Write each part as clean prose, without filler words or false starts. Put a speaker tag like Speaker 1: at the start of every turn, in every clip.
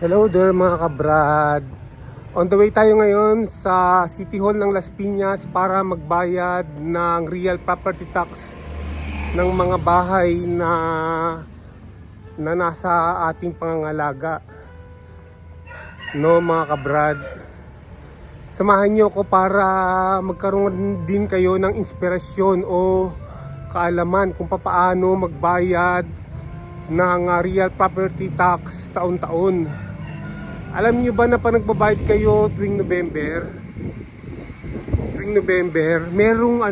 Speaker 1: Hello there mga kabrad. On the way tayo ngayon sa City Hall ng Las Piñas para magbayad ng real property tax ng mga bahay na nasa ating pangangalaga. No mga kabrad. Samahan niyo ako para magkaroon din kayo ng inspirasyon o kaalaman kung paano magbayad ng real property tax taon-taon. Alam niyo ba na pa nagbabayad kayo tuwing November, merong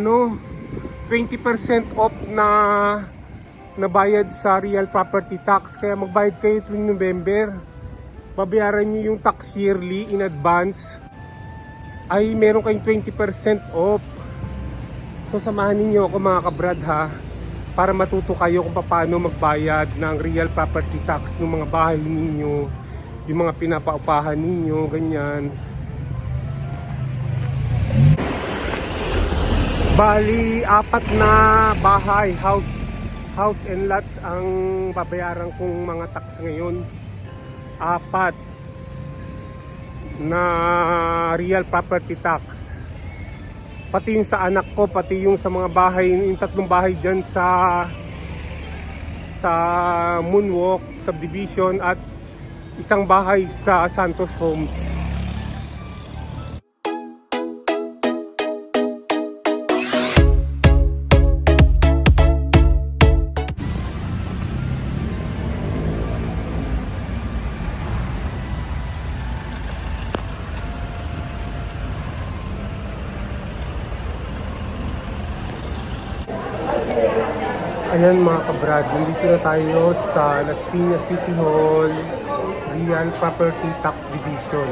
Speaker 1: 20% off na bayad sa real property tax. Kaya magbayad kayo tuwing November. Babayaran niyo yung tax yearly in advance. Ay meron kayong 20% off. So samahan niyo ako mga kabrad ha, para matuto kayo kung paano magbayad ng real property tax ng mga bahay ninyo, yung mga pinapaupahan ninyo, ganyan. Bali, 4 na bahay, house and lots ang babayaran kong mga tax ngayon. 4 na real property tax. Pati yung sa anak ko, pati yung sa mga bahay, yung 3 bahay dyan sa Moonwalk subdivision at isang bahay sa Santos Homes. Ayan mga kabrad, nandito na tayo sa Las Piñas City Hall, Real Property Tax Division.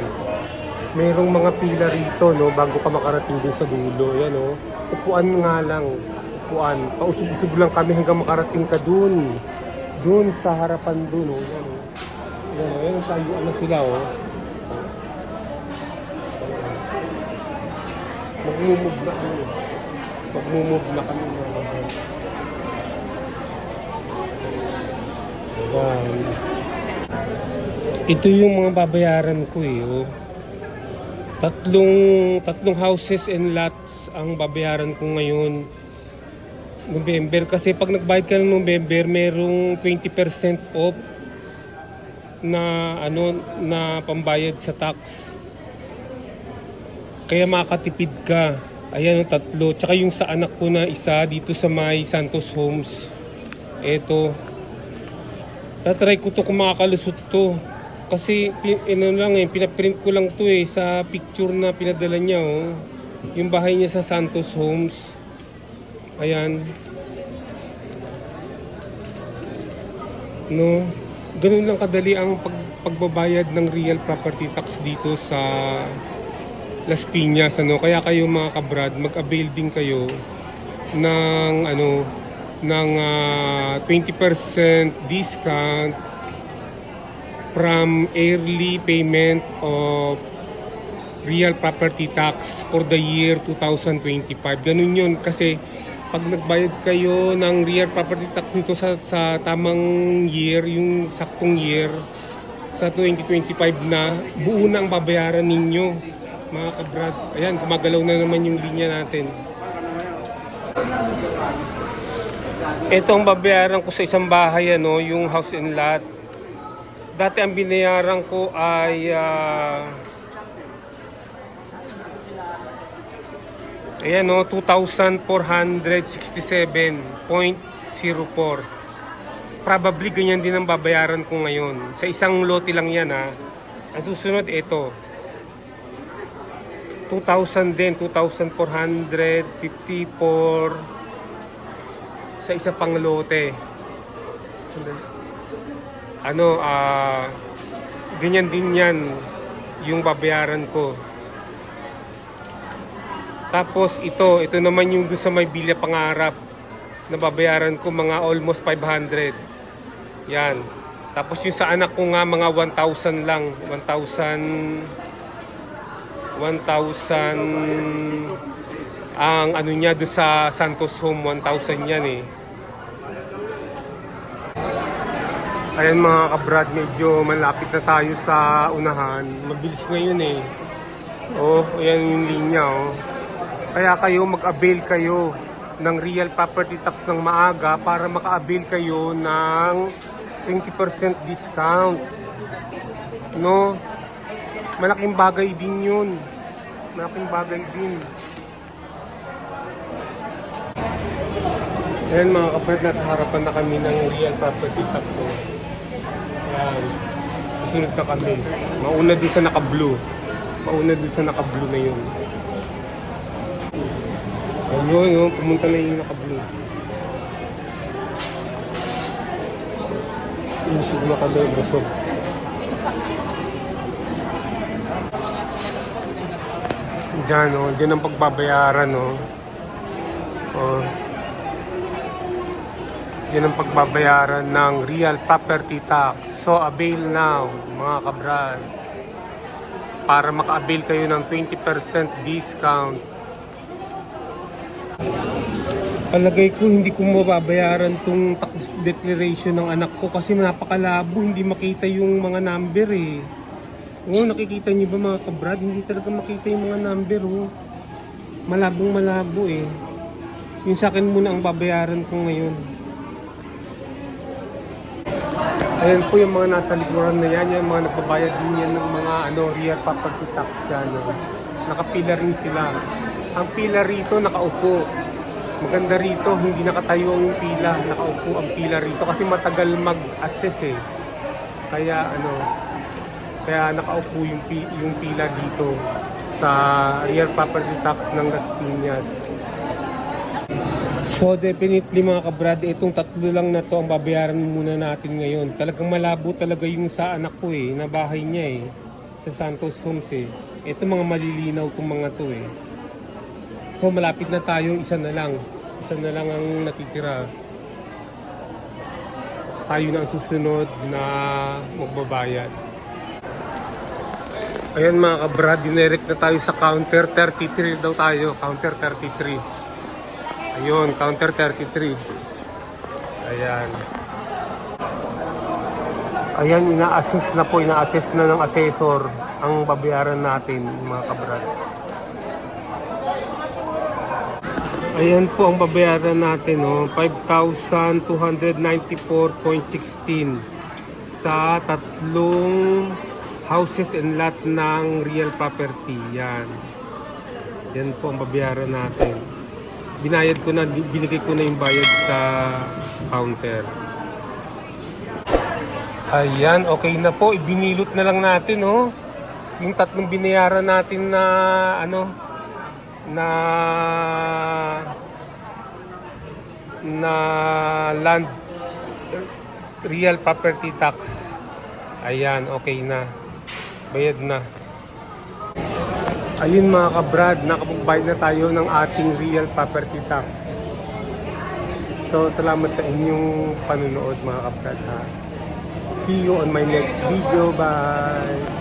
Speaker 1: Mayroong mga pila rito, no, bago ka makarating din sa dulo. Ayan, no, upuan nga lang, upuan. Pausog-usog lang kami hanggang makarating ka dun sa harapan dun, no. Ayan, no. Ayan, no, ayan tayo, sila, oh. Magmumove na kami. Wow. Ito yung mga babayaran ko oh. Tatlong houses and lots ang babayaran ko ngayon November, kasi pag nagbayad ka ng November merong 20% off na pambayad sa tax, kaya makakatipid ka. Ayan yung 3, tsaka yung sa anak ko na isa dito sa may Santos Homes. Eto, tatry ko to kung makakalusot to. Kasi pinaprint ko lang to sa picture na pinadala niya oh. Yung bahay niya sa Santos Homes. Ayan. No, ganun lang kadali ang pagbabayad ng real property tax dito sa Las Piñas, Kaya kayo mga kabrad, mag-avail din kayo ng 20% discount from early payment of real property tax for the year 2025. Ganun yun, kasi pag nagbayad kayo ng real property tax nito sa tamang year, yung saktong year sa 2025 na, buo na ang babayaran ninyo mga kabrad. Ayan, gumagalaw na naman yung linya natin. Ito ang babayaran ko sa isang bahay, yung house and lot. Dati ang binayaran ko ay ayan 2,467.04. Probably ganyan din ang babayaran ko ngayon. Sa isang lote lang yan Ang susunod ito 2,000 din, 2,454 sa isa pang lote. Ganyan din yan yung babayaran ko. Tapos ito naman yung doon sa may Villa Pangarap na babayaran ko mga almost 500. Yan. Tapos yung sa anak ko nga mga 1,000 lang, 1,000 ang niya doon sa Santos Home, 1,000 yan Ayan mga kabrad, medyo malapit na tayo sa unahan. Mabilis ngayon eh. Oh, ayan yung linya oh. Kaya kayo mag-avail kayo ng real property tax ng maaga para maka-avail kayo ng 20% discount. No? Malaking bagay din yun. Malaking bagay din. Ayan mga kapatid, nasa harapan na kami ng real property tax. Oh. Ayan. Susunod na kami. Mauna din sa naka-blue. Mauna din sa naka-blue na yun. Ayun, yun. Pumunta na yung naka-blue. Busog na kami. Busog. Diyan, oh. Diyan ang pagbabayaran, oh. Oh. Diyan ang pagbabayaran ng real property tax. So, avail now, mga kabrad. Para maka-avail kayo ng 20% discount. Palagay ko, hindi ko mababayaran tong tax declaration ng anak ko kasi napakalabo. Hindi makita yung mga number eh. Oo, nakikita niyo ba mga kabrad? Hindi talaga makita yung mga number oh. Malabong malabo eh. Yung sa akin muna ang babayaran ko ngayon. Ayan po yung mga nasa likuran na yan, yung mga nagbabayad din yan ng mga real property tax yan. Nakapila rin sila. Ang pila rito nakaupo. Maganda rito, hindi nakatayo ang pila. Nakaupo ang pila rito kasi matagal mag-assess eh. Kaya kaya nakaupo yung pila dito sa real property tax ng Las Piñas. So definitely mga kabrad, itong tatlo lang na to ang babayaran muna natin ngayon. Talagang malabo talaga yung sa anak ko eh, na bahay niya eh, sa Santos Homes eh. Ito mga malilinaw kung mga to eh. So malapit na tayo, isa na lang ang natitira. Tayo na ang susunod na magbabayad. Ayan mga kabrad, dinirect na tayo sa counter 33 daw tayo, counter 33. Ayun, counter 33. Ayan. Ayan, ina-assess na po, ina-assess na ng assessor ang babayaran natin, mga kabrad. Ayan po ang babayaran natin, oh, 5,294.16 sa tatlong houses and lot ng real property. Yan. Yan po ang babayaran natin. Binayad ko na, binigay ko na yung bayad sa counter. Ayan, okay na po. Ibinilot na lang natin, oh. Yung tatlong binayaran natin na, na land real property tax. Ayan, okay na. Bayad na. Ayun mga kabrad, nakapagbayad na tayo ng ating real property tax. So, salamat sa inyong panunood mga kabrad ha. See you on my next video. Bye!